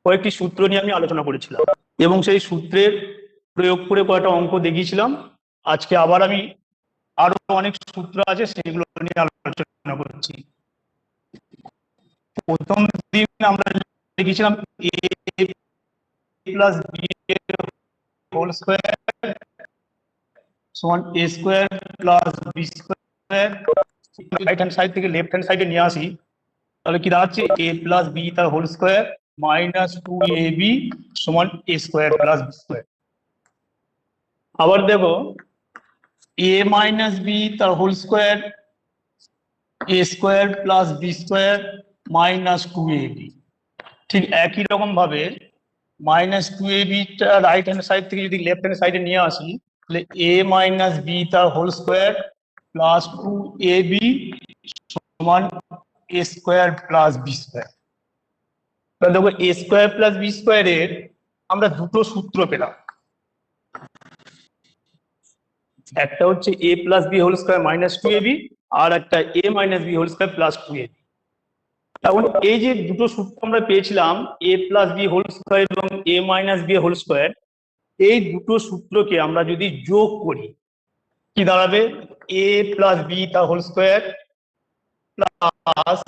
কয়েকটি সূত্র নিয়ে আমি আলোচনা করেছিলাম এবং সেই সূত্রের প্রয়োগ করে কয়েকটা অঙ্ক দেখিয়েছিলাম। আজকে আবার আমি আরো অনেক সূত্র আছে সেগুলো নিয়ে আলোচনা করছি। প্রথম দিন আমরা দেখিয়েছিলাম a plus B whole square সমান a square plus b square. Right hand side থেকে লেফট হ্যান্ড সাইডে নিয়ে আসি, তাহলে কি দাঁড়াচ্ছে a প্লাস বি তার হোল স্কয়ার মাইনাস 2ab সমান a square plus b square. আবার দেখো a মাইনাস বি তার whole square a square plus b square minus 2ab। ঠিক একই রকম ভাবে মাইনাস 2ab টা রাইট হ্যান্ড সাইড থেকে যদি লেফট হ্যান্ড সাইডে নিয়ে আসি, তাহলে a মাইনাস বি তার হোল স্কয়ার প্লাস 2ab সমান a square plus b square. তাহলে দেখো a স্কয়ার প্লাস বি স্কয়ারের আমরা দুটো সূত্র পেলাম, একটা হচ্ছে a plus B whole square minus 2ab আর একটা a minus b whole square plus 2ab। এখন এই যে দুটো সূত্র আমরা পেয়েছিলাম a plus B whole square এবং a minus b whole square, এই দুটো সূত্রকে আমরা যদি যোগ করি কি দাঁড়াবে a প্লাস বি তার whole square plus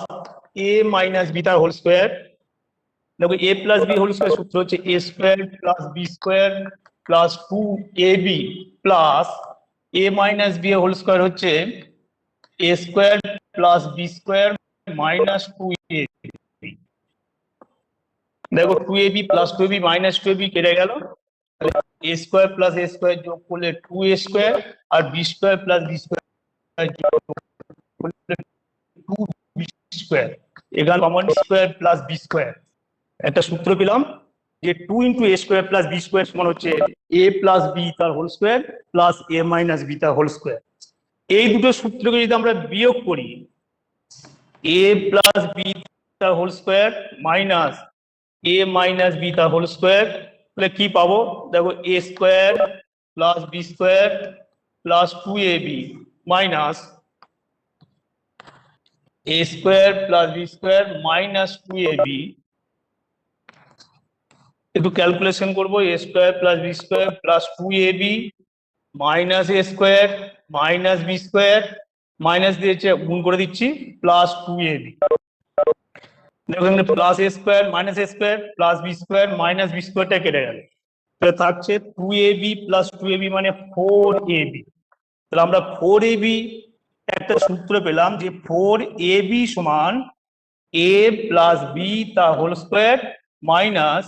a minus b তার হোল স্কয়ার। দেখো a plus B whole square সূত্র হচ্ছে a square plus b square plus 2ab plus a minus b whole square হচ্ছে a square plus b square minus 2ab। দেখো 2ab plus 2ab minus 2ab কেটে গেল, a square plus a square যোগ করলে 2a square আর b square plus b square যোগ করলে 2b square এখানে common square plus b square. একটা সূত্র পেলাম যে 2 into a square plus b square সমান হচ্ছে a প্লাস b তার whole square plus a minus b তার হোল স্কয়ার। এই দুটো সূত্রকে যদি আমরা বিয়োগ করি a প্লাস b তার whole square minus a minus b তার হোল স্কয়ার, তাহলে কি পাবো দেখো a square plus b square plus 2ab minus a square plus b square minus 2ab। একটু ক্যালকুলেশন করবো a square plus b square plus 2ab minus a square minus b square minus দিয়েছে গুণ করে দিচ্ছি প্লাস 2ab। দেখো এখানে plus a square minus a square plus b square minus b স্কয়ারটা কেটে গেল, তাহলে থাকছে 2ab প্লাস 2ab মানে 4ab। তাহলে আমরা 4ab একটা সূত্র পেলাম যে 4ab সমান a প্লাস b তার whole square minus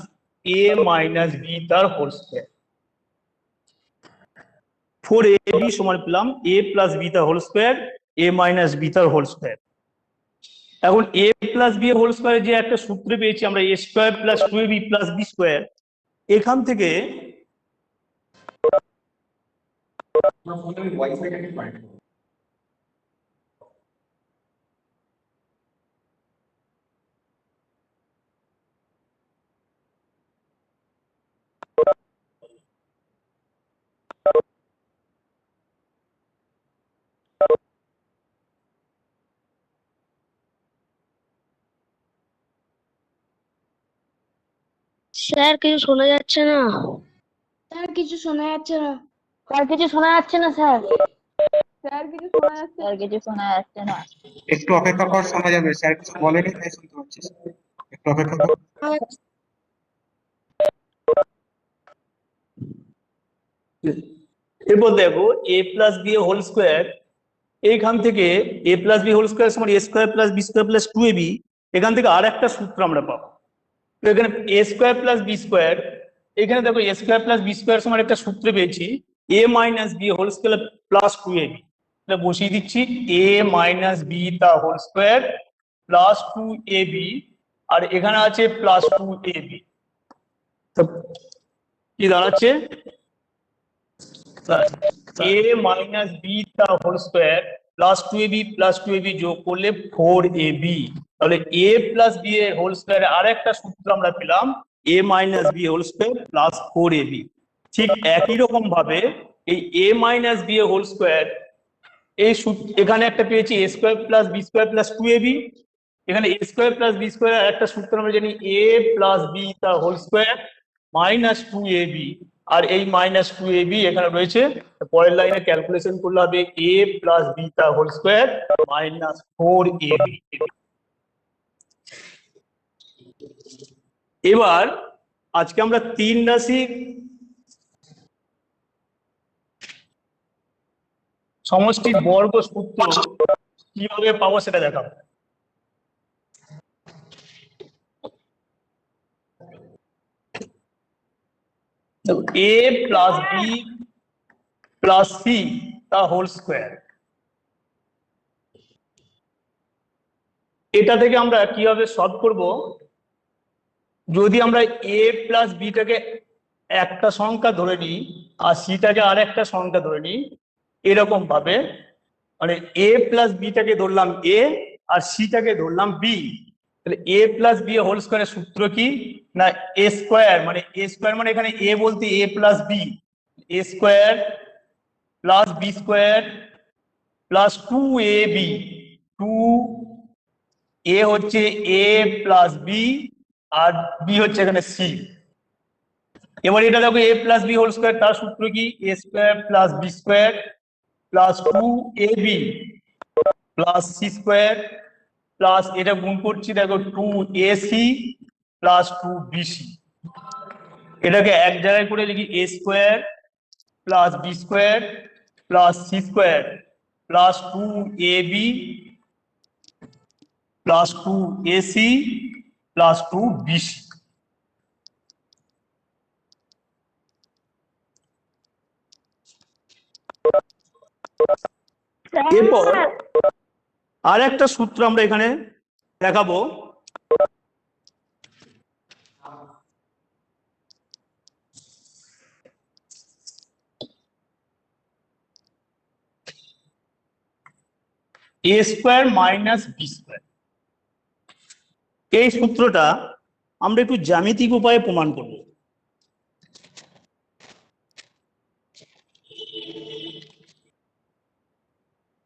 a minus b তার হোল স্কয়ার। 4ab সমান পেলাম a প্লাস b তার whole square a minus b তার হোল স্কয়ার। এখন a প্লাস b এর হোল স্কয়ারে যে একটা সূত্র পেয়েছি আমরা a square plus 2ab plus b square, এখান থেকে স্যার কিছু শোনা যাচ্ছে না। স্যার কিছু শোনা যাচ্ছে না। স্যার কিছু শোনা যাচ্ছে না স্যার। স্যার কিছু শোনা যাচ্ছে স্যার কিছু শোনা যাচ্ছে না। একটু অপেক্ষা কর, শোনা যাবে। স্যার কিছু বলেনি তাই শুনতে পাচ্ছিস, একটু অপেক্ষা কর। এরপর দেখো a plus B whole square, এইখান থেকে a plus B whole square সমান a square plus b square plus 2ab, এখান থেকে আর একটা সূত্র আমরা পাবো। তো এখানে a square plus b square, এখানে দেখো a square plus b square সমান একটা সূত্র পেয়েছি a minus b whole square plus 2ab। তাহলে বসিয়ে দিচ্ছি a মাইনাস বি তা হোল স্কয়ার প্লাস 2ab আর এখানে আছে প্লাস 2ab। তো কি দাঁড়াচ্ছে a মাইনাস বি তা হোল স্কয়ার প্লাস 2ab যোগ করলে 4ab। তাহলে a প্লাস বি এর হোল স্কয়ার আর একটা সূত্র আমরা পেলাম a minus b whole square plus 4ab। ঠিক একই রকম ভাবে এই a মাইনাস বি এর হোল স্কয়ার এই এখানে একটা পেয়েছি a square plus b square plus 2ab, এখানে a square plus B square একটা সূত্র আমরা জানি এ প্লাস বি তার হোল স্কোয়ার মাইনাস টু এ বি, আর এই মাইনাস টু এ বি এখানে রয়েছে, পরের লাইনে ক্যালকুলেশন করলে হবে এ প্লাস বি তার whole square minus four A B. এবার আজকে আমরা 3 রাশির সমষ্টির বর্গ সূত্র কিভাবে পাবো সেটা দেখাবো। এ প্লাস বি প্লাস সি তা হোল স্কোয়ার, এটা থেকে আমরা কিভাবে সলভ করব, যদি আমরা এ প্লাস বিটাকে একটা সংখ্যা ধরে নিই আর সিটাকে আর একটা সংখ্যা ধরে নিই, এরকম ভাবে মানে এ প্লাস বিটাকে ধরলাম এ আর সিটাকে ধরলাম বি, তাহলে এ প্লাস বি হোল স্কোয়ারের সূত্র কি না এ স্কোয়ার, মানে এ স্কোয়ার মানে এখানে এ বলতে A plus B, A square plus B square plus two A B, two A হচ্ছে এ প্লাস বি আর বি হচ্ছে এখানে সি। এবার এটা দেখো A plus B whole square, তার সূত্র কি A square plus B square plus two A B plus C square plus এটা গুণ করছি দেখো two A C plus two B C. এটাকে এক জায়গায় করে লিখি A square plus B square plus C square plus two A B plus two A C plus two B c. এরপর আর একটা সূত্র আমরা এখানে দেখাবো, a square minus B square. এই সূত্রটা আমরা একটু জ্যামিতিক উপায়ে প্রমাণ করব।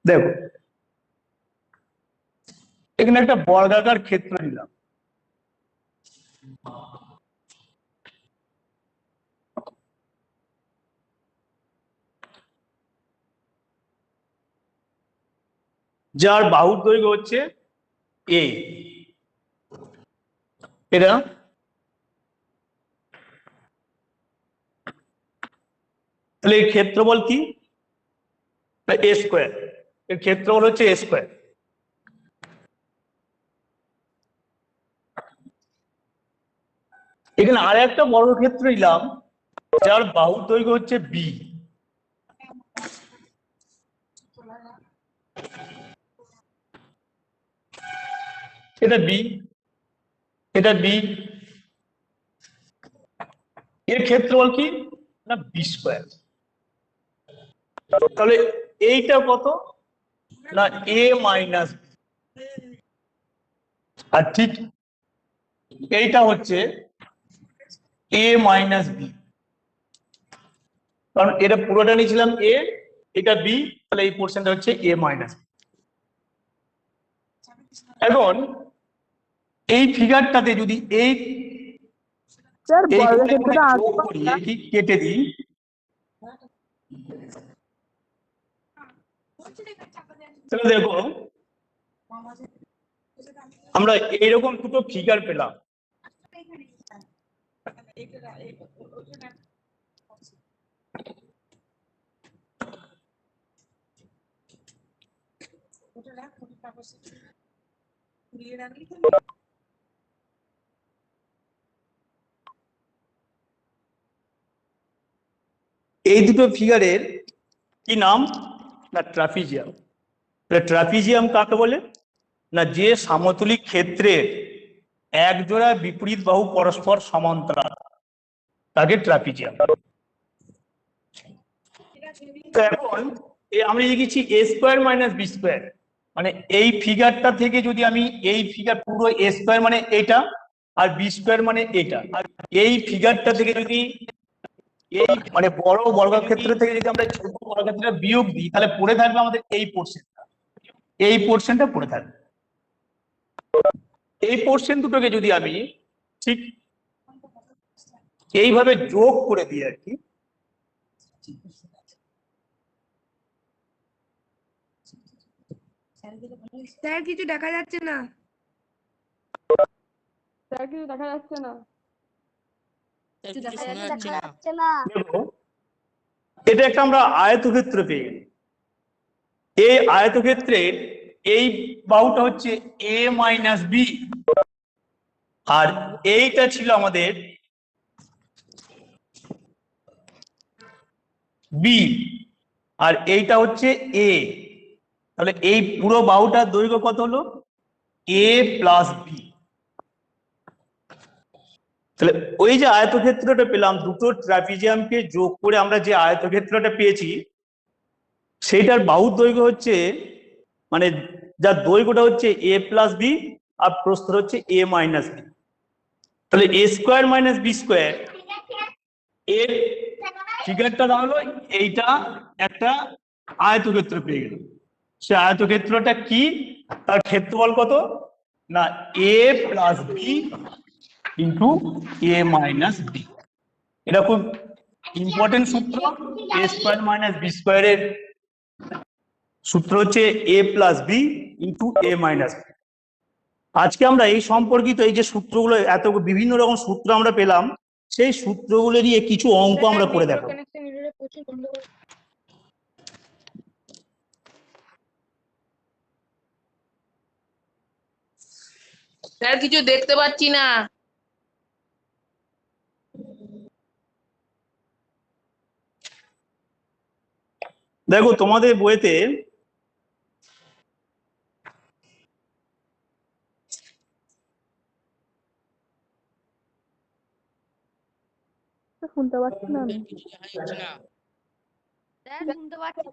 দেখো এখানে একটা বর্গাকার ক্ষেত্র নিলাম, যার বাহুর দৈর্ঘ্য হচ্ছে এ, এটা তাহলে এর ক্ষেত্রফল কি এ স্কোয়ার, এর ক্ষেত্রফল হচ্ছে এ স্কোয়ার। এখানে আর একটা বর্গক্ষেত্র নিলাম যার বাহুর দৈর্ঘ্য হচ্ছে বি, এটা বি, এটা বি, এর ক্ষেত্রফল কি না বি স্কোয়ার। তাহলে এইটা কত না এ মাইনাস, আর ঠিক এইটা হচ্ছে এ মাইনাস বি, কারণ এটা পুরোটা নিয়েছিলাম এ, এটা বি, তাহলে এই পোর্শনটা হচ্ছে এ মাইনাস। এখন এই ফিগারটাতে যদি এই যোগ করি কি কেটে দিই, তাহলে দেখো আমরা এইরকম দুটো ফিগার পেলাম। এই দুটো ফিগারের কি নাম না ট্রাপিজিয়াম। ট্রাপিজিয়াম কাকে বলে না যে সমতলিক ক্ষেত্রের এক জোড়া বিপরীত বাহু পরস্পর সমান্তরাল তাকে ট্রাপিজিয়াম। তো এখন আমি লিখেছি এ স্কোয়ার মাইনাস বি স্কোয়ার, মানে এই ফিগারটা থেকে যদি আমি এই ফিগার পুরো এ স্কোয়ার মানে এটা আর বি স্কোয়ার মানে এটা, আর এই ফিগারটা থেকে যদি এই মানে বড় বর্গক্ষেত্র থেকে যদি আমরা ছোট বর্গক্ষেত্রটা বিয়োগ দিই, তাহলে পড়ে থাকবে আমাদের এই পোর্শনটা, এই পোর্শনটা পড়ে থাকবে। এই পোর্শন দুটোকে যদি আমি ঠিক এইভাবে যোগ করে দিই আর কি, স্যার কিছু দেখা যাচ্ছে না। স্যার কিছু দেখা যাচ্ছে না। দেখা যাচ্ছে না। দেখো এটা একটা আমরা আয়তক্ষেত্র পেয়ে গেলাম। এই আয়তক্ষেত্রের এই বাহুটা হচ্ছে a মাইনাস বি, আর এইটা ছিল আমাদের বি, আর এইটা হচ্ছে এ। তাহলে এই পুরো বাহুটার দৈর্ঘ্য কত হলো? এ প্লাস বি। তাহলে ওই যে আয়তক্ষেত্রটা পেলাম, দুটো ট্রাপিজিয়ামকে যোগ করে আমরা যে আয়তক্ষেত্রটা পেয়েছি, সেইটার বাহুর দৈর্ঘ্য হচ্ছে, মানে যার দৈর্ঘ্যটা হচ্ছে এ প্লাস বি আর প্রস্থ হচ্ছে এ মাইনাস বি। তাহলে A square minus B square এর ফিগারটা দাঁড়ালো এইটা একটা আয়তক্ষেত্র পেয়ে গেল। সে আয়তক্ষেত্রটা কি, তার ক্ষেত্রফল কত না এ plus B into A minus B. এটা খুব ইম্পর্টেন্ট সূত্র। এ স্কোয়ার মাইনাস বি স্কোয়ারের সূত্র হচ্ছে A plus B into A minus B. আজকে আমরা এই সম্পর্কিত এই যে সূত্রগুলো, এত বিভিন্ন রকম সূত্র আমরা পেলাম, সেই সূত্রগুলো দিয়ে কিছু অঙ্ক আমরা করে দেখাবো। স্যার কিছু দেখতে পাচ্ছি না। দেখো তোমাদের বইতে শুনতে পাচ্ছি না আমি। কিছু দেখা যাচ্ছে না। স্যার শুনতে পাচ্ছি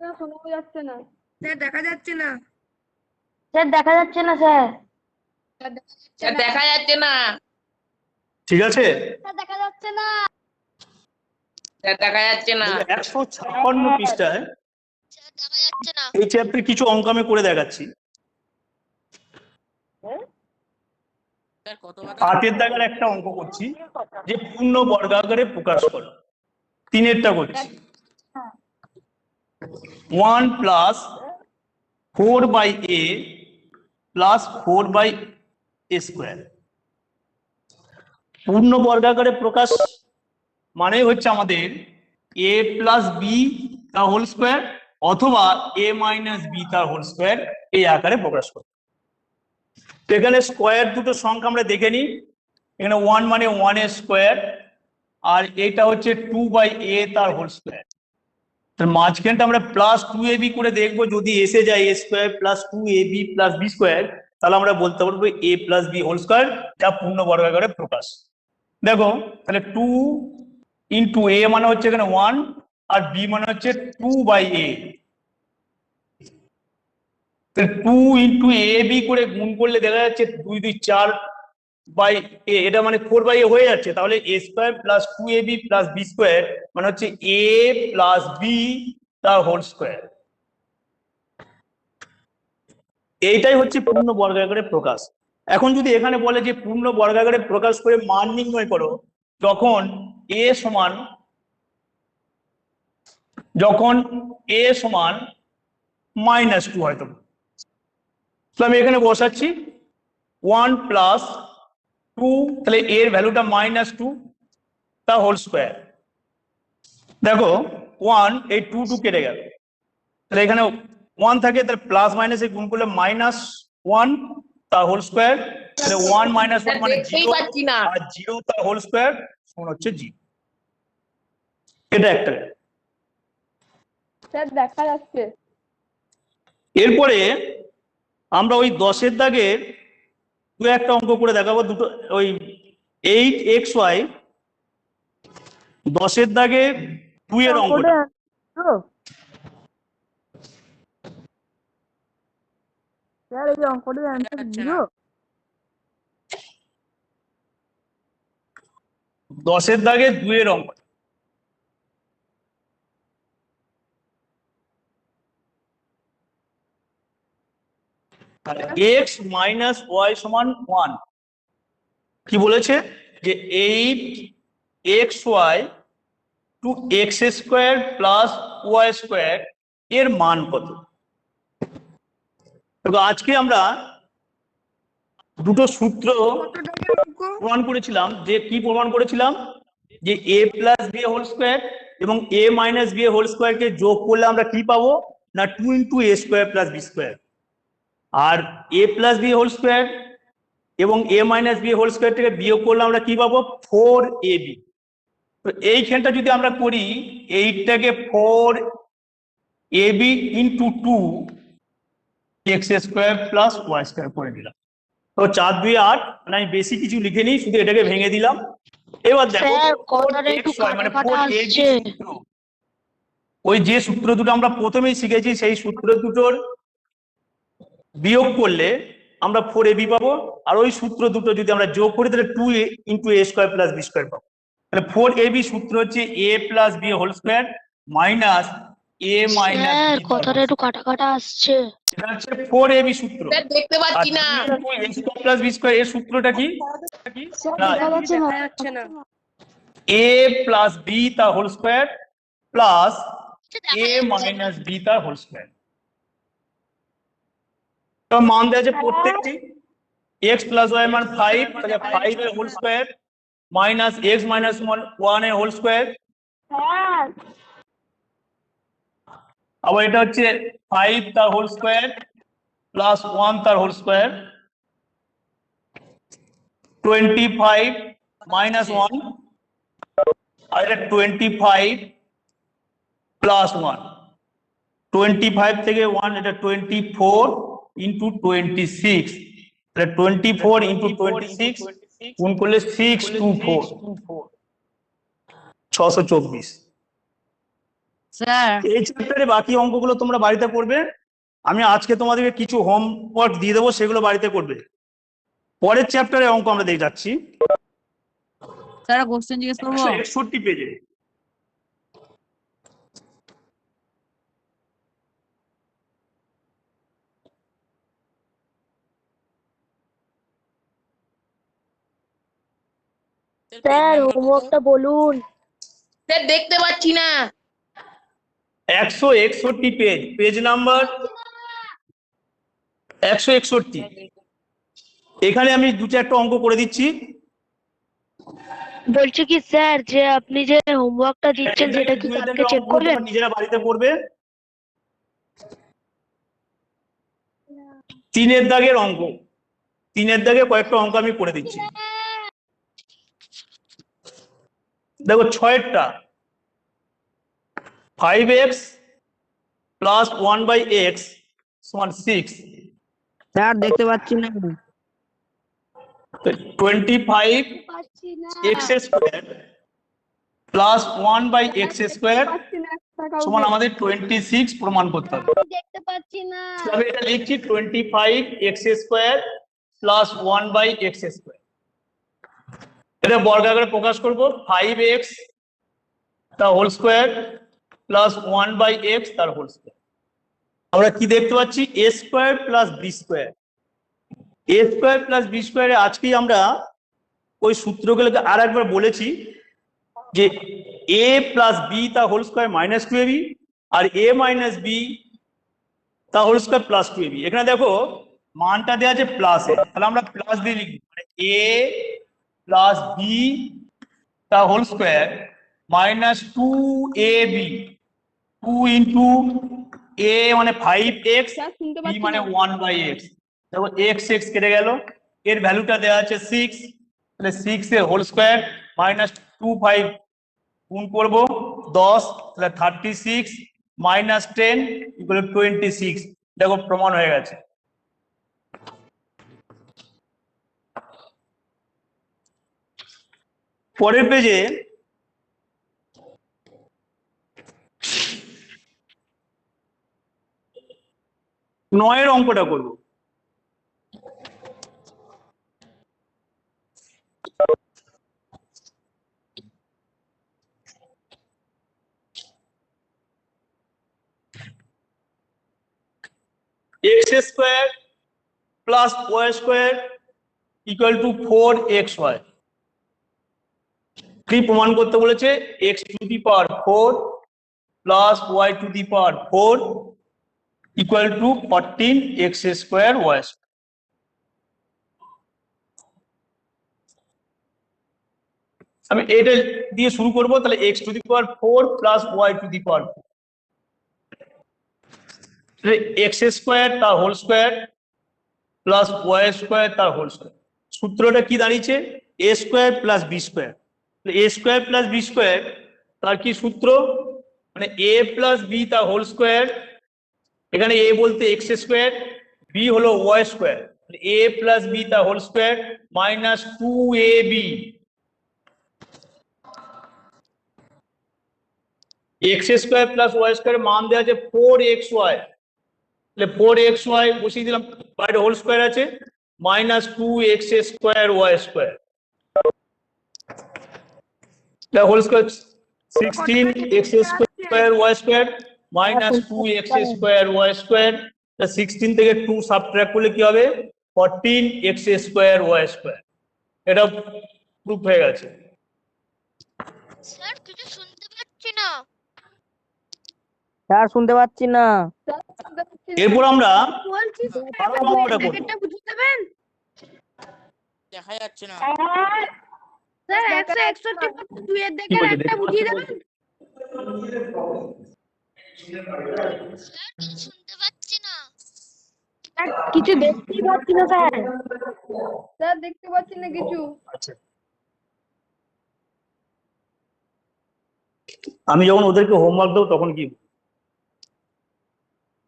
না। শোনা যাচ্ছে না। স্যার দেখা যাচ্ছে না। স্যার দেখা যাচ্ছে না স্যার। স্যার দেখা যাচ্ছে না। ঠিক আছে, স্যার দেখা যাচ্ছে না। স্যার দেখা যাচ্ছে না। 156 পৃষ্ঠায় স্যার দেখা যাচ্ছে না। এই চ্যাপ্টারে কিছু অঙ্ক আমি করে দেখাচ্ছি। স্যার কত 8 দাগের একটা অঙ্ক করছি, যে পূর্ণ বর্গাকারে প্রকাশ করো। 3-এরটা করছি, 1 plus 4/a plus 4/a square. পূর্ণ বর্গাকারে প্রকাশ মানে হচ্ছে আমাদের a প্লাস বি তার হোল স্কোয়ার অথবা a মাইনাস বি তার হোল স্কোয়ার এই আকারে প্রকাশ করে। তো এখানে স্কোয়ার দুটো সংখ্যা আমরা দেখে নিই। এখানে 1 মানে 1 এর স্কোয়ার, আর এটা হচ্ছে 2/a তার হোল স্কোয়ার। তার মাঝখানটা আমরা প্লাস 2ab করে দেখবো, যদি এসে যায় a square plus 2ab plus B square, তাহলে আমরা বলতে পারবো a plus B whole square, যা পূর্ণ বর্গাকারে প্রকাশ। দেখো তাহলে 2 ইন্টু a মানে হচ্ছে এখানে 1 আর b মানে হচ্ছে 2/a। 2 ইন্টু এ বি করে গুণ করলে দেখা যাচ্ছে 2 2 4/a, এটা মানে 4/a হয়ে যাচ্ছে। তাহলে a square plus 2ab plus B square মানে হচ্ছে a প্লাস বি তার হোল স্কোয়ার। এইটাই হচ্ছে পূর্ণ বর্গাকারে প্রকাশ। এখন যদি এখানে বলে যে পূর্ণ বর্গাকারে প্রকাশ করে মান নির্ণয় করো, যখন a সমান -2 হয়তো, তো আমি এখানে বসাচ্ছি 1 প্লাস 2, তাহলে এর ভ্যালুটা -2 তা হোল স্কোয়ার। দেখো 1 এই 2 কেটে গেল, তাহলে এখানে 1 থাকে, তাহলে প্লাস মাইনাসে গুণ করলে -1 তা হোল স্কোয়ার, তাহলে 1 - 1 স্যার মানে দেখতেই 0, পাচ্ছি না। আর 0 তা হোল স্কোয়ার সমান হচ্ছে 0। এটা একটা। স্যার দেখা যাচ্ছে। এরপরে আমরা ওই 10-এর দাগের দু একটা অঙ্ক করে দেখাবো। দুটো ওই 8xy 10-এর দাগে 2 এর অঙ্কটা। স্যার এই অঙ্কটার অ্যান্সার যাচ্ছে 0। না। 10-এর দাগে 2 এর অঙ্ক। এক্স মাইনাস ওয়াই সমান 1 কি বলেছে যে 8xy two x square plus Y square এর মান কত? তো আজকে আমরা দুটো সূত্র প্রমাণ করেছিলাম। যে কি প্রমাণ করেছিলাম? যে a plus B whole square এবং a মাইনাস বি হোল স্কোয়ারকে যোগ করলে আমরা কি পাবো না 2 into a square plus B square. আর a plus B whole square এবং a minus b whole square থেকে বিয়োগ করলে আমরা কি পাবো 4ab। তো এইখানটা যদি আমরা করি 8টাকে 4ab into 2 x square plus Y square করে দিলাম। তো 4 2 8, মানে আমি বেশি কিছু লিখে নিই, শুধু এটাকে ভেঙে দিলাম। এবার দেখো স্যার কথাটা একটু 4xy মানে কাটা কাটা 4ab আসছে। সূত্র, ওই যে সূত্র দুটো আমরা প্রথমেই শিখেছি সেই সূত্র দুটোর বিয়োগ করলে আমরা 4ab পাবো। আর ওই সূত্র দুটো যদি আমরা যোগ করি তাহলে 2 into a square plus B square পাবো। তাহলে 4ab সূত্র হচ্ছে a plus B whole square minus a minus sir b. কথাটা একটু কাটা কাটা আসছে। এটা হচ্ছে 4ab সূত্র। স্যার দেখতে পাচ্ছি না। A square plus B square এর সূত্রটা কি? না, দেখা যাচ্ছে না। a প্লাস বি তার whole square plus a minus b তার হোল স্কোয়ার। তো মান দেওয়া আছে প্রত্যেকটি। x প্লাস ওয়াই মান 5, তাহলে 5 এর whole square minus x minus 1 এর হোল স্কোয়ার। আবার এটা হচ্ছে 5 তার হোল স্কোয়ার প্লাস 1 তার হোল স্কোয়ার 25 মাইনাস 1, আর এটা 25 প্লাস 1, 25 থেকে 1 এটা 24 ইন্টু 26, তাহলে 24 ইন্টু 26 গুণ করলে 624 624। স্যার এই চ্যাপ্টারে বাকি অঙ্কগুলো তোমরা বাড়িতে করবে। আমি আজকে তোমাদেরকে কিছু হোমওয়ার্ক দিয়ে দেবো, সেগুলো বাড়িতে করবে। পরের চ্যাপ্টারে অঙ্ক আমরা দেখে যাচ্ছি স্যার কোশ্চেন জিজ্ঞেস করবো? 161 পেজে। স্যার হোমওয়ার্কটা বলুন। স্যার দেখতে পাচ্ছি না। 161 পেজ, পেজ নাম্বার 161। এখানে আমি দু চারটা অঙ্ক করে দিচ্ছি। বলছি কি স্যার যে আপনি যে হোমওয়ার্কটা দিচ্ছেন সেটা কি কালকে চেক অঙ্কগুলো করবেন? তোমরা নিজেরা বাড়িতে করবে। 3 দাগের অঙ্ক, 3 দাগে কয়েকটা অঙ্ক আমি করে দিচ্ছি। দেখো 6টা 5x প্লাস 1/x সমান 6। স্যার দেখতে পাচ্ছি না। 25 x square plus 1/x square সমান আমাদের 26 প্রমাণ করতে হবে। দেখতে পাচ্ছি না। তবে এটা লিখছি 25x square plus 1/x square. এটা বর্গাকারে প্রকাশ করব 5x তার হোল স্কোয়ার প্লাস 1/x তার হোল স্কোয়ার। আমরা কি দেখতে পাচ্ছি a square plus B square. a square plus b স্কোয়ারে আজকেই আমরা ওই সূত্রগুলোকে আর একবার বলেছি যে a প্লাস বি তার হোল স্কোয়ার মাইনাস 2ab আর a মাইনাস বি তার হোল স্কোয়ার প্লাস 2ab। এখানে দেখো মানটা দেওয়া আছে প্লাসে, তাহলে আমরা প্লাস দিয়ে লিখব, মানে a প্লাস বি তার whole square minus 2ab, 2 into a মানে 5x, b মানে 1/x। দেখো x x কেটে গেল, এর ভ্যালুটা দেওয়া আছে 6, তাহলে 6 এর হোল স্কোয়ার মাইনাস 25 গুণ করবো 10, তাহলে 36 মাইনাস 10 ইকুয়াল 26। দেখো প্রমাণ হয়ে গেছে। পরের পেজে নয়ের অঙ্কটা করব। x square plus Y square equal to 4xy। কি প্রমাণ করতে বলেছে? x to the power 4 plus y to the power 4 equal to 14x square y square. আমি এটা দিয়ে শুরু করব, তাহলে x to the power 4 plus y to the power 4, x square তার whole square plus Y square তার whole square. সূত্রটা কি দাঁড়িয়েছে? A square plus B square. A square plus B square তার কি সূত্র? মানে এ প্লাস বি তার হোল স্কোয়ার, এখানে এ বলতে এক্স স্কোয়ার, বি হলো y square, a plus b তার whole square minus 2ab। X square plus Y square মান দেওয়া আছে 4xy, তাহলে 4xy বসিয়ে দিলাম, বাইরে হোল স্কোয়ার আছে, minus 2x square y square, whole square 16x square y square minus 2x square y square. 16 থেকে 2 সাবট্রাক্ট করলে কি হবে? 14x square y square. এটা প্রুফ হয়ে গেছে। স্যার কিছু শুনতে পাচ্ছি না। স্যার শুনতে পাচ্ছি না। এরপর আমরা বলছি বারো নম্বরটা করব। প্যাকেটটা বুঝিয়ে দেবেন দেখা যাচ্ছে না। স্যার 161 2 এর কি দেখেন বলছে? একটা বুঝিয়ে দেবেন। স্যার কিছু শুনতে পাচ্ছি না। কিছু দেখতেই পাচ্ছি না স্যার। স্যার দেখতে পাচ্ছি না কিছু। আচ্ছা, আমি যখন ওদেরকে হোমওয়ার্ক দেবো তখন কি?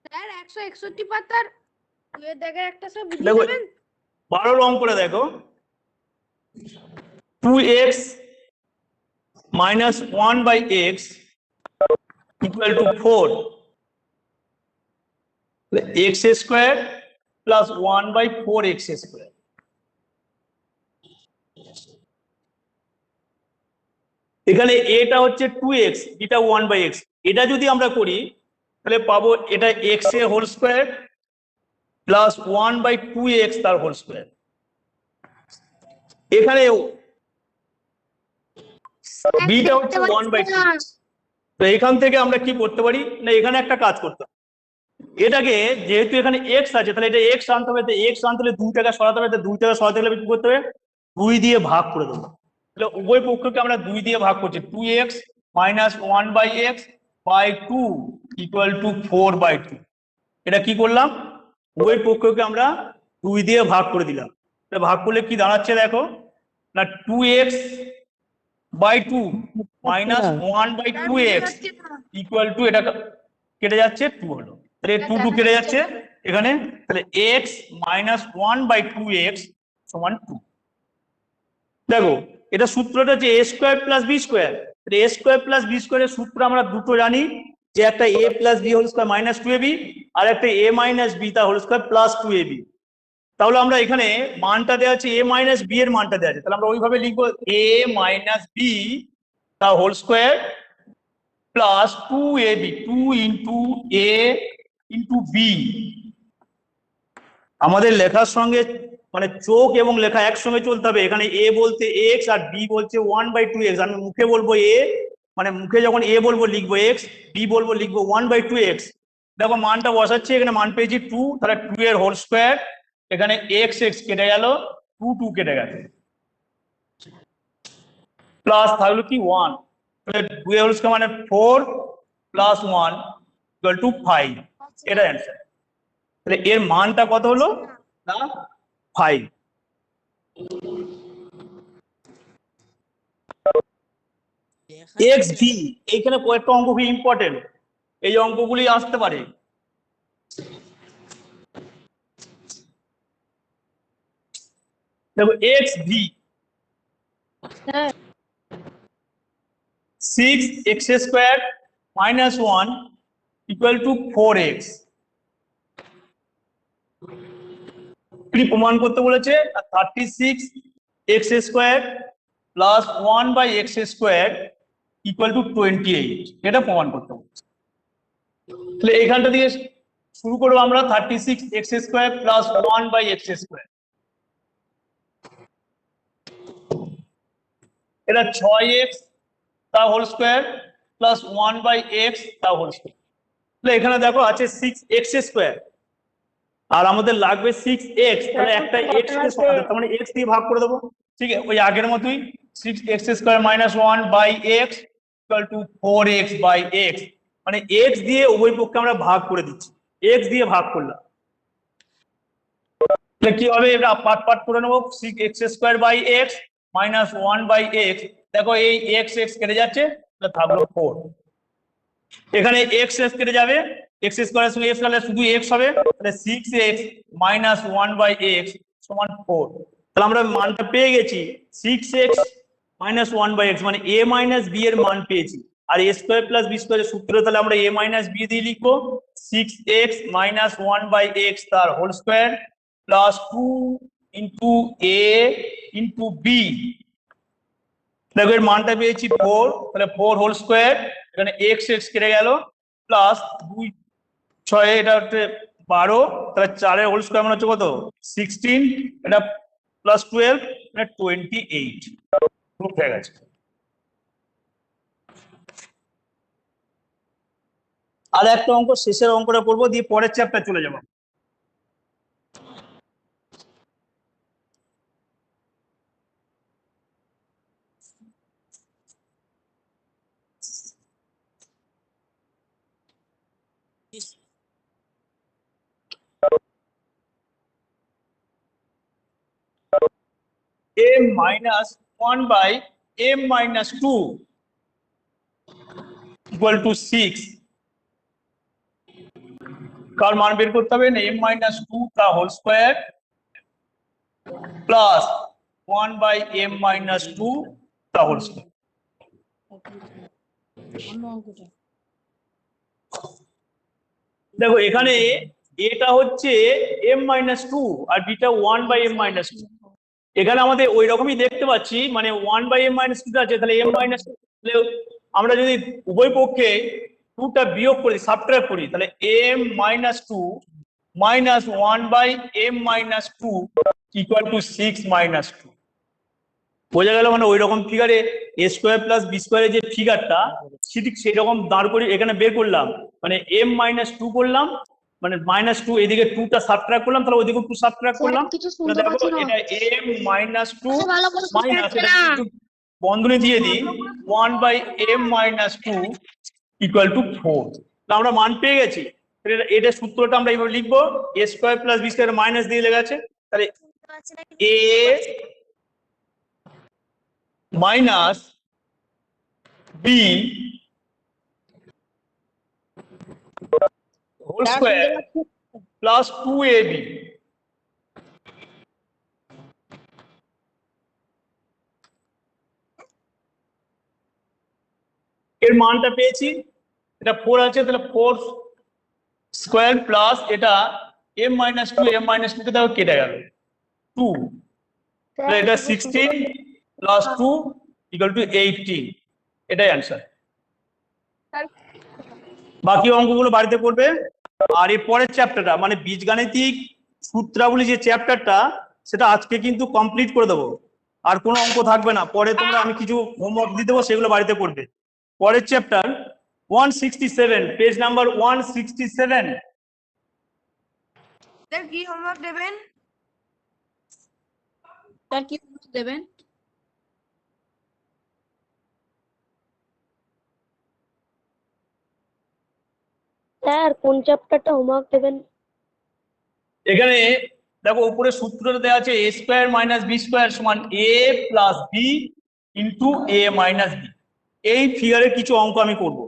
স্যার 161 পাতার 2 এর দেখেন একটা স্যার বুঝিয়ে দেখো, দেবেন। 12 রং করে দেখো, 2x minus 1 by x equal to 4, x square plus 1 by 4x square। এখানে এটা হচ্ছে 2x, এটা 1 by x। এটা যদি আমরা করি তাহলে পাবো এটা x এর whole square plus 1 by 2x তার হোল স্কোয়ার। এখানে বিটা হচ্ছে 1 by 2। তো এখান থেকে আমরা কি করতে পারি না, এখানে একটা কাজ করতে হবে, এটাকে যেহেতু এখানে x আছে তাহলে এটা x আনতে হবে, x আনতে হলে 2 টাকা সরাতে হবে, 2 টাকা সরাতে গেলে কি করতে হবে? 2 দিয়ে ভাগ করে দেবো। তাহলে উভয় পক্ষকে আমরা 2 দিয়ে ভাগ করছি, 2x minus 1 by x by 2 equal to 4 by 2। এটা কি করলাম? উভয় পক্ষকে আমরা 2 দিয়ে ভাগ করে দিলাম। এটা ভাগ করলে কি দাঁড়াচ্ছে দেখো না, 2x by 2 minus 1 by 2x equal to, এটা কেটে যাচ্ছে 2 হলো, তাহলে 2 2 কেটে যাচ্ছে এখানে, তাহলে x মাইনাস 1 বাই 2x সমান 2। দেখো এটা সূত্রটা হচ্ছে a square plus B square. A square plus b স্কোয়ারের সূত্র আমরা দুটো জানি, যে একটা a plus B whole square minus 2ab, আর একটা a মাইনাস বি তার হোল স্কোয়ার প্লাস 2ab। তাহলে আমরা এখানে মানটা দেওয়া আছে a মাইনাস বি এর মানটা দেওয়া আছে, তাহলে আমরা ওইভাবে লিখবো a মাইনাস বি তার whole square plus 2ab, 2 into a into b. আমাদের লেখার সঙ্গে মানে চোখ এবং লেখা একসঙ্গে চলতে হবে। এখানে a বলতে x আর b বলছে 1 বাই 2x। আমি মুখে বলবো a, মানে মুখে যখন a বলবো লিখবো x, b বলবো লিখবো 1 বাই 2x। দেখো মানটা বসাচ্ছি, এখানে মান পেয়েছি 2, তাহলে 2 এর হোল স্কোয়ার, এখানে x x কেটে গেল, 2 2 কেটে গেছে, প্লাস থাকলো কি 1, তাহলে 2 এর হোল স্কোয়ার মানে 4 প্লাস 1 ইকুয়াল টু 5। এটা অ্যান্সার। তাহলে এর মানটা কত হলো না 5। xv, এইখানে কয়েকটা অঙ্ক খুব ইম্পর্টেন্ট, এই অঙ্কগুলি আসতে পারে। দেখো xv 6x square minus 1 equal to 4x। কি প্রমাণ করতে বলেছে? 36x square plus 1 by x square equal to 28, এটা প্রমাণ করতে বলেছে। তাহলে এইখানটা দিয়ে শুরু করবো আমরা 36x² প্লাস 1/x²। এটা 6x তার হোল স্কোয়ার প্লাস 1/x তার হোল স্কোয়ার। তাহলে এখানে দেখো আছে 6x², আর আমাদের লাগবে 6x, তাহলে একটা x কে সরাতে, তার মানে x দিয়ে ভাগ করে দেবো। ঠিক আছে, ওই আগের মতোই 6x² - 1/x = 4x/x, মানে x দিয়ে উভয় পক্ষে আমরা ভাগ করে দিচ্ছি, x দিয়ে ভাগ করলাম। তাহলে কি হবে, এটা পার্ট করে নেবো। 6x² - 1/x, দেখো এই x কেটে যাচ্ছে, তাহলে থাকলো 4। এখানে x কেটে যাবে, x² এর সঙ্গে x কাটলে শুধু x হবে, তাহলে 6x - 1/x = 4। তাহলে আমরা মানটা পেয়ে গেছি, 6x - 1/x মানে a - b এর মান পেয়েছি। আর a² + b² এর সূত্র, তাহলে আমরা a - b দিয়ে লিখবো 6x - 1/x তার whole square plus 2 × a × b। দেখো এর মানটা পেয়েছি 4, তাহলে 4 হোল স্কোয়ার, এখানে x কেটে গেল, প্লাস 2 6 এটা হচ্ছে 12, তাহলে 4 এর হোল স্কোয়ার মানে হচ্ছে কত 16, এটা প্লাস 12 মানে 28 প্রুফ হয়ে গেছে। আর একটা অঙ্ক, শেষের অঙ্কটা করবো, দিয়ে পরের চ্যাপ্টার চলে যাবো। m - 1/m - 2 = 6, কার মান বের করতে হবে, m - 2 তা হোল স্কোয়ার প্লাস 1/m - 2 তা হোল স্কোয়ার। দেখো এখানে এটা হচ্ছে m - 2 আর বিটা 1/m - 2। এখানে আমাদের ওই রকমই দেখতে পাচ্ছি, মানে 1/m - 2 আছে, তাহলে m - 2, আমরা যদি উভয় পক্ষে 2টা বিয়োগ করি, সাবট্রাক্ট করি, তাহলে m - 2 - 1/m - 2 = 6 - 2। বোঝা গেল, মানে ওই রকম ফিগারে a² + b² এর যে ফিগারটা, ঠিক সেই রকম দাঁড় করে এখানে বের করলাম, মানে m - 2 করলাম, মানে -2 এদিকে 2টা সাবট্রাক্ট করলাম, তাহলে ওইদিকে 2 সাবট্রাক্ট করলাম, তাহলে দেখো এটা m - 2 মাইনাস, এটা একটু বন্ধনী দিয়ে দিই, 1/m - 2 = 4। আমরা মান পেয়ে গেছি। এটা সূত্রটা আমরা এইভাবে লিখবো, a² + b² মাইনাস দিয়ে লেগে আছে, তাহলে a minus b whole square plus 2ab। এর মানটা পেয়েছি, এটা 4 আছে, তাহলে 4 স্কোয়ার প্লাস এটা m - 2, m - 2 কে দেখো কেটে গেল 2, তাহলে এটা 16 প্লাস 2 = 18, এটাই অ্যান্সার। বাকি অঙ্কগুলো বাড়িতে করবে। আর এর পরের চ্যাপ্টারটা মানে বীজগাণিতিক সূত্রাবলী যে চ্যাপ্টারটা, সেটা আজকে কিন্তু কমপ্লিট করে দেবো, আর কোনো অঙ্ক থাকবে না। পরে তোমরা আমি কিছু হোমওয়ার্ক দিয়ে দেবো, সেগুলো বাড়িতে করবে। পরের চ্যাপ্টার 167, পেজ নাম্বার 167। স্যার কি হোমওয়ার্ক দেবেন? স্যার কোন চ্যাপ্টারটা হোমওয়ার্ক দেবেন? এখানে দেখো উপরে সূত্রটা দেওয়া আছে, a² - b² = a + b × a - b। এই ফিগারের কিছু অঙ্ক আমি করব।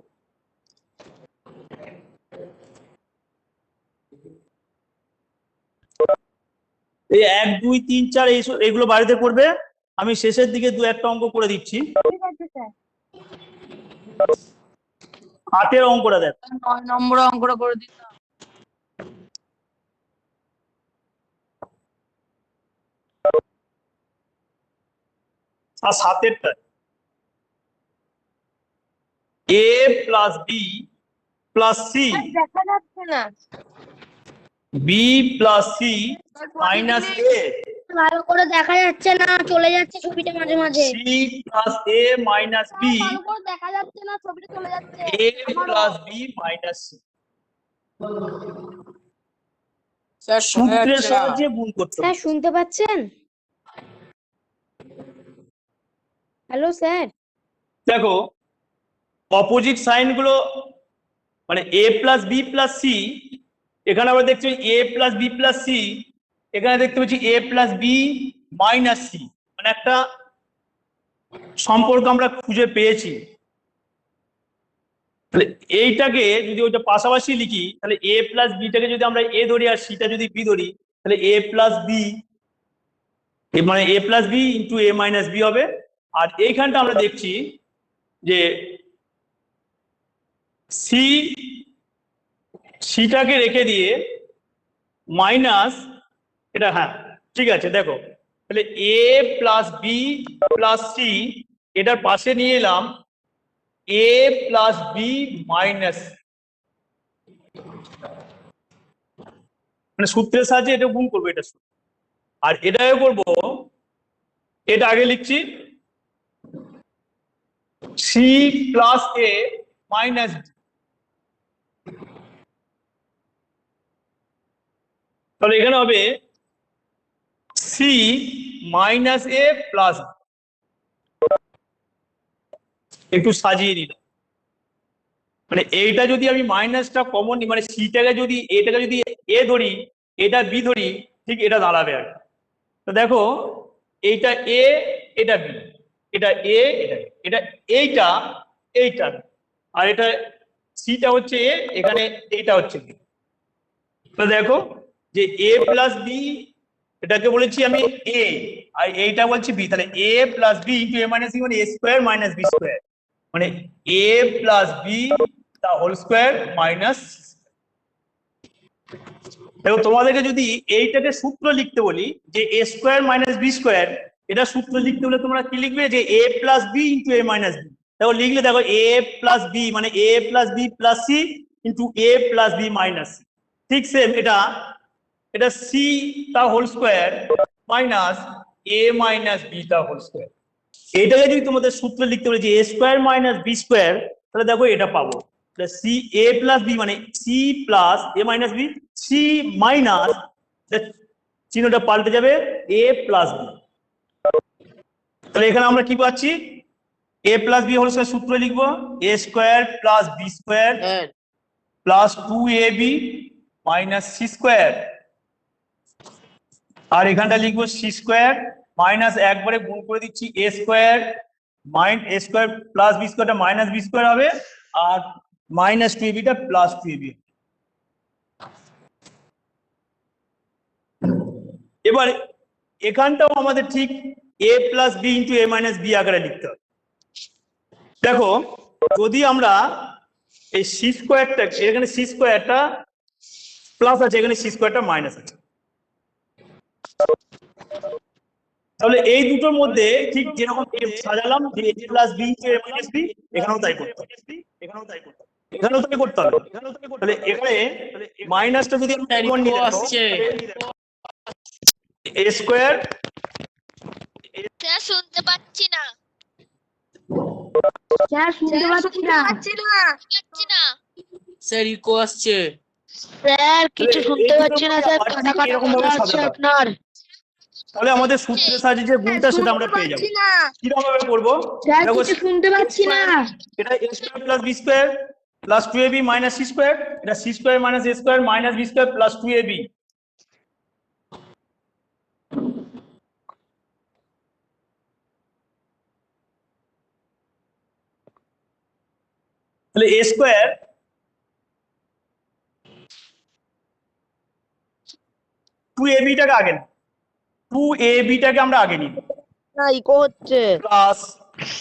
এই 1 2 3 4 এইগুলো বাড়িতে করবে, আমি শেষের দিকে 2-1টা অঙ্ক করে দিচ্ছি। ঠিক আছে স্যার। 8-এর অঙ্কটা দেখ, 9 নম্বর অঙ্কটা করে দিন না। আর 7-এরটা a + b + c দেখা যাচ্ছে না। বি প্লাস সি মাইনাস এ ভালো করে দেখা যাচ্ছে না, চলে যাচ্ছে ছবিটা মাঝে মাঝে। C plus A minus B ভালো করে দেখা যাচ্ছে না, ছবিটা চলে যাচ্ছে। A plus B minus C sir শোনা সূত্রের যাচ্ছে না। সাহায্যে গুণ করতে হবে। স্যার শুনতে পাচ্ছেন? Hello sir. দেখো অপোজিট সাইন গুলো মানে এ প্লাস বি প্লাস সি, এখানে আমরা দেখছি এ প্লাস বি প্লাস সি, এখানে দেখতে পাচ্ছি A plus B minus C, মানে একটা সম্পর্ক আমরা খুঁজে পেয়েছি। তাহলে এইটাকে যদি ওইটা পাশাপাশি লিখি, তাহলে এ প্লাস বিটাকে যদি আমরা এ ধরি আর সিটা যদি বি ধরি, তাহলে এ প্লাস বি মানে এ plus B into A minus B হবে। আর এইখানটা আমরা দেখছি যে সিটাকে রেখে দিয়ে মাইনাস এটা, হ্যাঁ ঠিক আছে। দেখো তাহলে A plus B plus C এটার পাশে নিয়ে এলাম এ প্লাস বি মাইনাস, মানে সূত্রের সাহায্যে এটা গুণ করবো, এটা আর এটাও করবো। এটা আগে লিখছি C plus A minus B, তাহলে এখানে হবে সি মাইনাস এ প্লাস, একটু সাজিয়ে নিলাম। মানে এইটা যদি আমি মাইনাসটা কমন নিই, মানে সিটাকে যদি এটাকে যদি এ ধরি এটা বি ধরি, ঠিক এটা দাঁড়াবে আর। তো দেখো এইটা এ এটা বি, এটা এ এটা এইটা এইটা, আর এটা সিটা হচ্ছে এ, এখানে এইটা হচ্ছে বি। তো দেখো যে এ প্লাস বি এটাকে বলেছি আমি এ, আর এইটা বলছি বি, তাহলে A plus B into A minus B মানে A square minus B square, মানে এ plus B the whole square minus. দেখো তোমাদেরকে যদি এইটাকে সূত্র লিখতে বলি যে A square minus B square, এটা সূত্র লিখতে হলে তোমরা কি লিখবে যে A plus B into A minus B. দেখো লিখলে দেখো এ প্লাস বি মানে এ plus B plus C into A plus B minus C, ঠিক সেম এটা সি তা হোল স্কোয়ার মাইনাস এ মাইনাস বি তা হোল স্কোয়ার। এটাকে যদি তোমাদের সূত্র লিখতে বলে যে A square minus B square, তাহলে দেখো এটা পাবো সি এ প্লাস বি মানে C plus A minus B, C minus চিহ্নটা পাল্টে যাবে এ প্লাস বি। তাহলে এখানে আমরা কি পাচ্ছি A plus B whole square সূত্র লিখবো A square plus B square plus 2ab minus C square, আর এখানটা লিখবো সি স্কোয়ার মাইনাস একবারে গুণ করে দিচ্ছি A square A square plus B স্কোয়ারটা মাইনাস বি স্কোয়ার হবে, আর মাইনাস 2abটা প্লাস 2ab। এবার এখানটাও আমাদের ঠিক এ plus B into A minus B আকারে লিখতে হবে। দেখো যদি আমরা এই সি স্কোয়ারটা, এখানে সি স্কোয়ারটা প্লাস আছে, এখানে সি স্কোয়ারটা মাইনাস আছে, তাহলে এই দুটোর মধ্যে ঠিক যেরকম সাজালাম যে A plus B into A minus B, এখানেও তাই করতে হবে, এখানেও তাই করতে হবে। তাহলে এখানে মাইনাসটা যদি আমরা কমন নিই আসছে এ স্কোয়ার, স্যার শুনতে পাচ্ছি না। স্যার শুনতে পাচ্ছি না। পাচ্ছি না স্যার ইকো আসছে। স্যার, কিছু শুনতে পাচ্ছি না স্যার, কাটা কাটা এরকম কথা ভাবে হচ্ছে সাজাতে হবে। আপনার। তাহলে আমাদের সূত্রের সাহায্যে যে গুণটা সেটা আমরা পেয়ে যাবো। কিরকম ভাবে করবো? স্যার দেখো কিছু শুনতে পাচ্ছি না। এটা A square plus B square plus 2ab minus C square, এটা C square minus A square minus B square plus 2ab। তাহলে এ স্কোয়ার 2ab-টাকে আগে নিই, 2ab-টাকে আমরা আগে নিই না ইকো হচ্ছে। প্লাস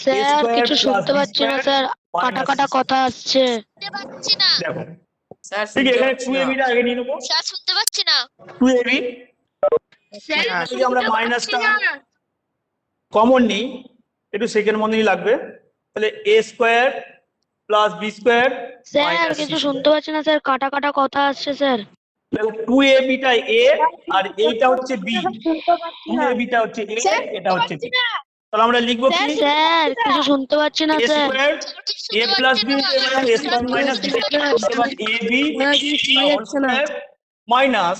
স্যার কিছু শুনতে পাচ্ছি না স্যার, কাটা কাটা কথা আসছে। শুনতে পাচ্ছি না দেখো স্যার ঠিক শুনতে এখানে পাচ্ছি না। 2ab-টা আগে নিয়ে নেবো, স্যার, শুনতে পাচ্ছি না 2ab স্যার, যদি আমরা মাইনাসটা কমন নিই একটু সেকেন্ড মধ্যেই লাগবে, তাহলে A square plus B square sir কিছু শুনতে পাচ্ছি না স্যার, কাটা কাটা কথা আসছে স্যার। দেখো 2ab টা a আর এইটা হচ্ছে b, শুনতে পাচ্ছি না 2ab টা হচ্ছে a, এটা হচ্ছে b। তাহলে আমরা লিখবো কি স্যার কিছু শুনতে পাচ্ছি না a sir. Square a plus b a square minus b এবার ab whole square minus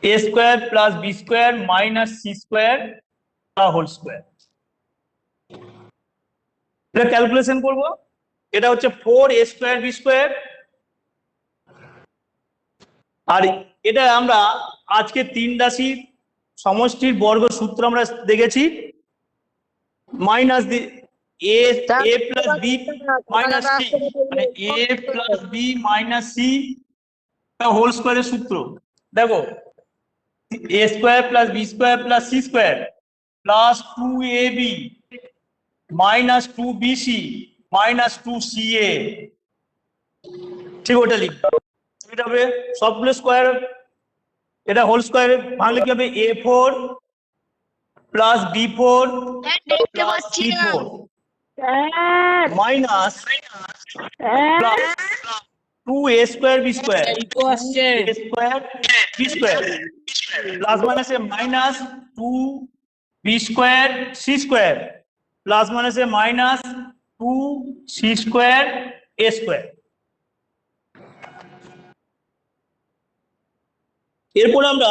a square plus b square minus c square whole square. এটা ক্যালকুলেশন করব, এটা হচ্ছে 4a স্কয়ার b স্কয়ার, আর এটা আমরা আজকে 3 রাশির সমষ্টির বর্গ সূত্র আমরা দেখেছি, minus a plus b minus c মানে a plus b minus c whole স্কয়ারের সূত্র। দেখো a square plus b square plus c square plus 2ab minus 2bc minus 2ca, ঠিক ওটা লিখবে। এটা হবে সবগুলো স্কয়ার, এটা হোল স্কয়ারে ভাঙলে কি হবে a4 প্লাস b4 দেখতে প্লাস পাচ্ছি না c4 sir minus sir 2a square b square sir equal আসছে a square b square plus মাইনাসে minus 2b square c square plus মাইনাসে minus 2c square a square. এরপর আমরা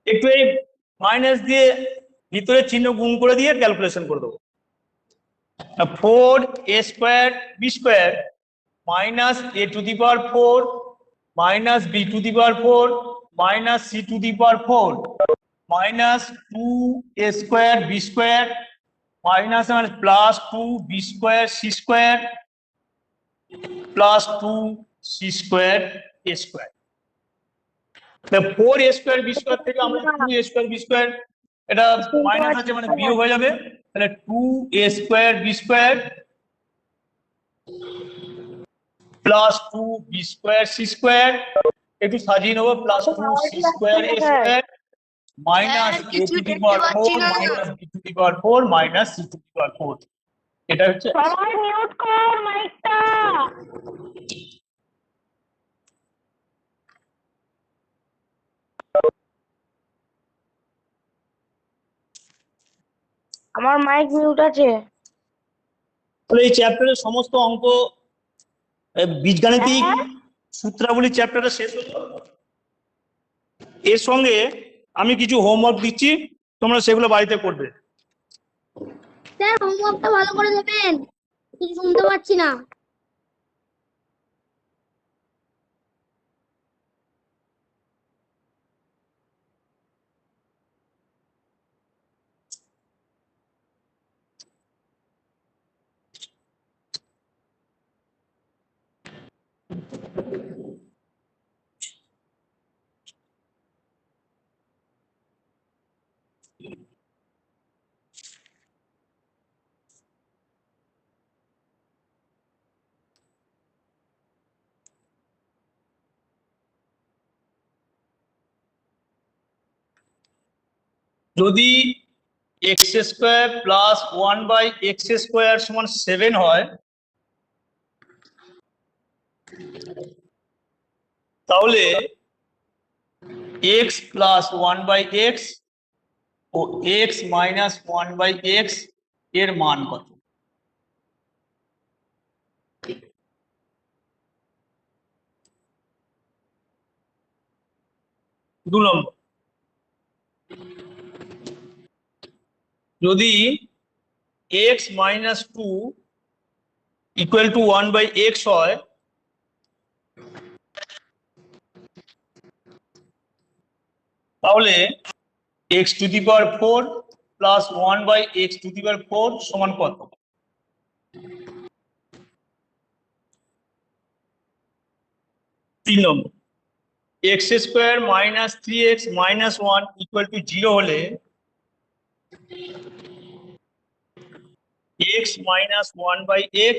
একটু এই মাইনাস দিয়ে ভিতরে চিহ্ন গুণ করে দিয়ে ক্যালকুলেশন করে দেবো। 4a square b square minus a to the power 4 minus b to the power 4 minus c to the power 4 minus 2a square b square minus plus 2b square c square plus 2c square a square. 4a square b square থেকে আমরা 2a square b square, এটা minus আছে মানে বিয়োগ হয়ে যাবে, তাহলে 2a square b square plus 2b square c square, একটু সাজিয়ে নেবো, plus 2c square a square minus a to the power 4 minus b to the power 4 minus c to the power 4। এটা হচ্ছে সবাই মিউট কর মাইকটা। আমার মাইক মিউট আছে। তাহলে এই চ্যাপ্টারের সমস্ত অঙ্ক বীজগাণিতিক সূত্রাবলী চ্যাপ্টারটা শেষ হলো। এর সঙ্গে আমি কিছু হোমওয়ার্ক দিচ্ছি, তোমরা সেগুলো বাড়িতে করবে। স্যার হোমওয়ার্কটা ভালো করে দেবেন, কিছু শুনতে পাচ্ছি না। যদি x square plus 1/x square সমান 7 হয়, তাহলে x প্লাস 1/x ও x মাইনাস 1/x এর মান কত? দু নম্বর, যদি x minus 2 equal two 1/x হয়, তাহলে x to the power 4 plus 1/x to the power 4 সমান কত? তিন নম্বর, x square minus 3x minus 1 equal to 0 হলে x মাইনাস 1/x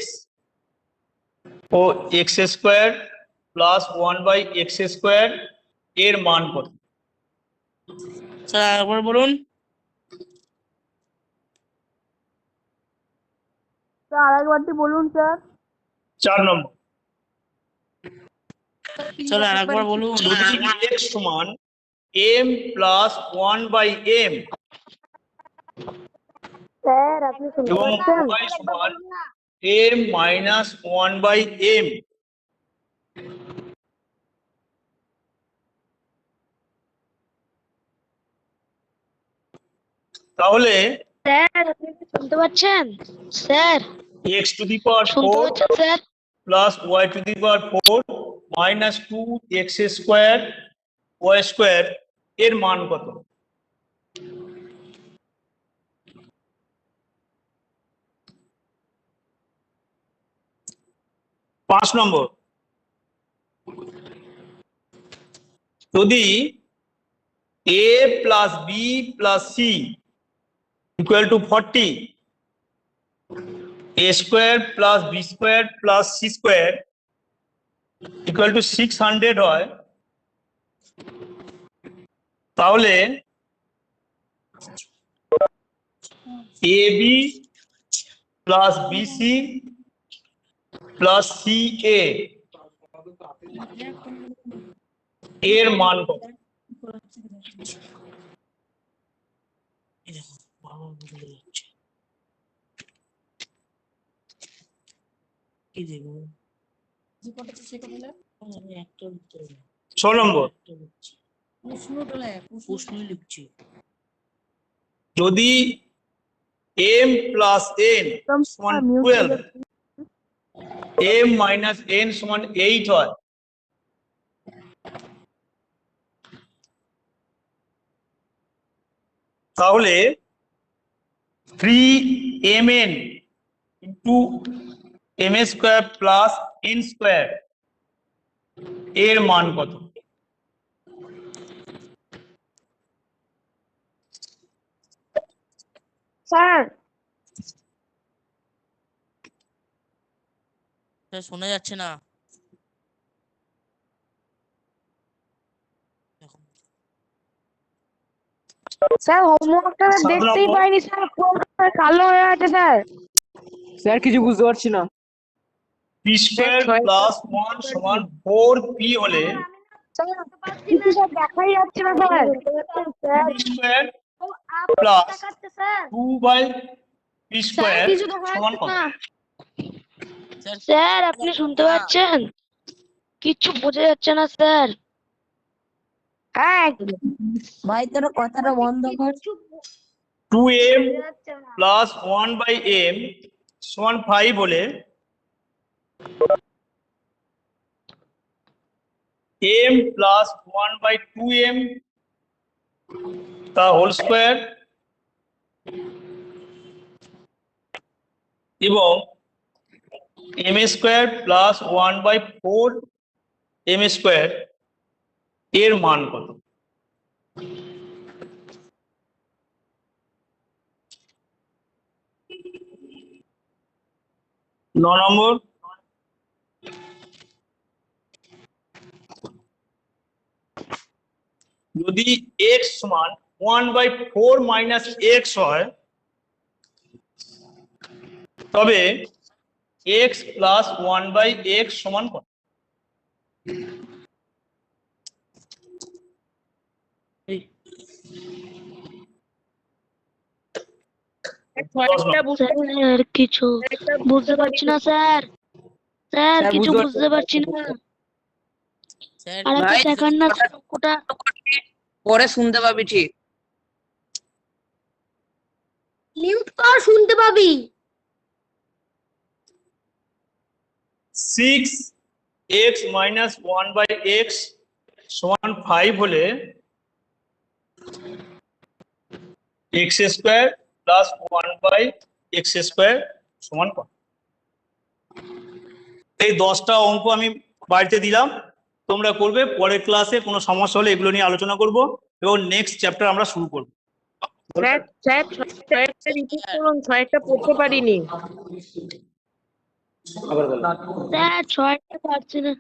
ও x square plus 1/x square এর মান কত? স্যার, একবার বলুন। আরেকবারটি বলুন স্যার। 4 নম্বর, স্যার আরেকবার বলুন। যদি x সমান m প্লাস 1/m স্যার আপনি শুনতে এবং পাচ্ছেন? y সমান m মাইনাস 1/m, তাহলে স্যার আপনি কি শুনতে পাচ্ছেন? স্যার x টু দি পাওয়ার শুনতে 4 পাচ্ছেন sir? Plus y to the power 4 minus 2x square y square এর মান কত? পাঁচ নম্বর, যদি a plus b plus c equal to 40, a square plus b square plus c square equal two 600 হয়, তাহলে ab plus bc plus ca এর মান কত? ছ নম্বর, যদি m প্লাস n সমান 12, m মাইনাস n সমান 8 হয়, তাহলে 3mn into m square plus n square এর মান কত? স্যার শোনা যাচ্ছে না। স্যার হোমওয়ার্কটা দেখতেই পাইনি স্যার, পুরো কালো হয়ে আছে স্যার। স্যার কিছু বুঝতে পারছি না। p স্কোয়ার প্লাস 1 সমান 4p হলে কিছু স্যার দেখাই যাচ্ছে না sir. p square plus 2/p square সমান কত? স্যার আপনি শুনতে পাচ্ছেন? কিচ্ছু বোঝা যাচ্ছে না স্যার। হ্যাঁ ভাই তোর কথাটা বন্ধ কর। 2m প্লাস 1/m সমান 5 হলে m প্লাস 1/2m তা হোল স্কোয়ার এবং m square plus 1/4m square এর মান কত? ন নম্বর, যদি x সমান 1/4 মাইনাস x হয়, তবে x প্লাস 1/x সমান কত? স্যার কিছু বুঝতে পারছি না স্যার। স্যার কিছু বুঝতে পারছি না। আর একটা দেখান না স্যার অঙ্কটা। পরে শুনতে পাবি ঠিক। মিউট কর, শুনতে পাবি। 6x মাইনাস 1/x সমান 5 হলে x square plus 1/x square সমান কত? এই 10টা অঙ্ক আমি বাড়িতে দিলাম, তোমরা করবে। পরের ক্লাসে কোনো সমস্যা হলে এগুলো নিয়ে আলোচনা করব এবং নেক্সট চ্যাপ্টার আমরা শুরু করব। স্যার স্যার ছয়টা রিপিট করুন, ছয়টা পড়তে পারিনি। স্যার 6টা পারছি না।